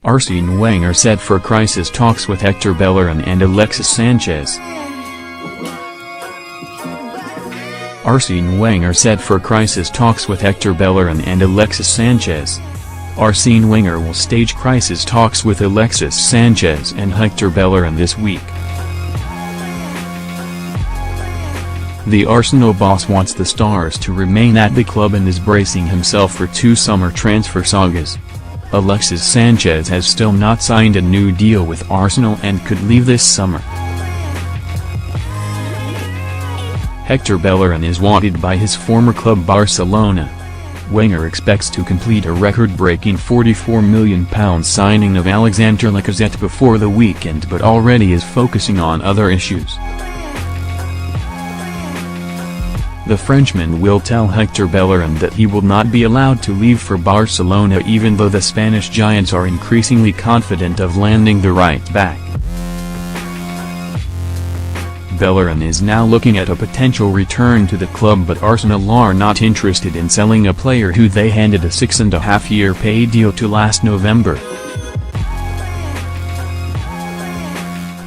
Arsene Wenger set for crisis talks with Hector Bellerin and Alexis Sanchez. Arsene Wenger set for crisis talks with Hector Bellerin and Alexis Sanchez. Arsene Wenger will stage crisis talks with Alexis Sanchez and Hector Bellerin this week. The Arsenal boss wants the stars to remain at the club and is bracing himself for 2 summer transfer sagas. Alexis Sanchez has still not signed a new deal with Arsenal and could leave this summer. Hector Bellerin is wanted by his former club Barcelona. Wenger expects to complete a record-breaking £44 million signing of Alexander Lacazette before the weekend, but already is focusing on other issues. The Frenchman will tell Hector Bellerin that he will not be allowed to leave for Barcelona, even though the Spanish giants are increasingly confident of landing the right back. Bellerin is now looking at a potential return to the club, but Arsenal are not interested in selling a player who they handed a 6.5-year pay deal to last November.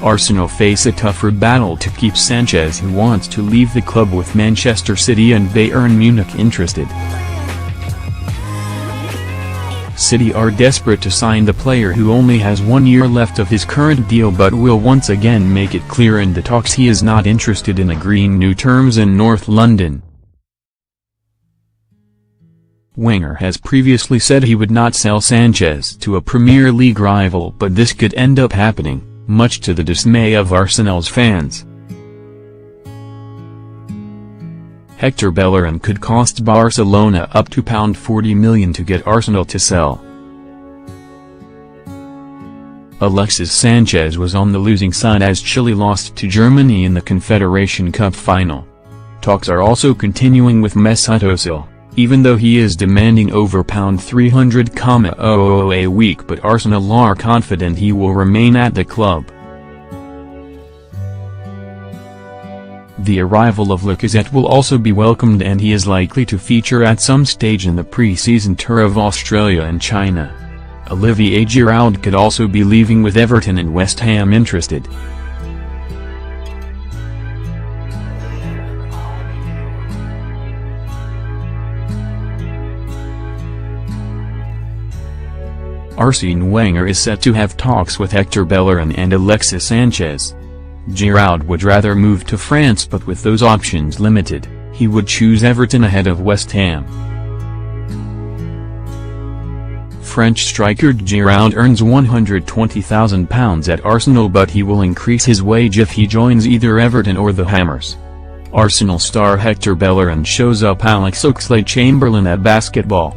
Arsenal face a tougher battle to keep Sanchez, who wants to leave the club, with Manchester City and Bayern Munich interested. City are desperate to sign the player, who only has 1 year left of his current deal, but will once again make it clear in the talks he is not interested in agreeing new terms in North London. Wenger has previously said he would not sell Sanchez to a Premier League rival, but this could end up happening, much to the dismay of Arsenal's fans. Hector Bellerin could cost Barcelona up to £40 million to get Arsenal to sell. Alexis Sanchez was on the losing side as Chile lost to Germany in the Confederation Cup final. Talks are also continuing with Mesut Ozil, even though he is demanding over £300,000 a week, but Arsenal are confident he will remain at the club. The arrival of Lacazette will also be welcomed, and he is likely to feature at some stage in the pre-season tour of Australia and China. Olivier Giroud could also be leaving, with Everton and West Ham interested. Arsene Wenger is set to have talks with Hector Bellerin and Alexis Sanchez. Giroud would rather move to France, but with those options limited, he would choose Everton ahead of West Ham. French striker Giroud earns £120,000 at Arsenal, but he will increase his wage if he joins either Everton or the Hammers. Arsenal star Hector Bellerin shows up Alex Oxlade-Chamberlain at basketball.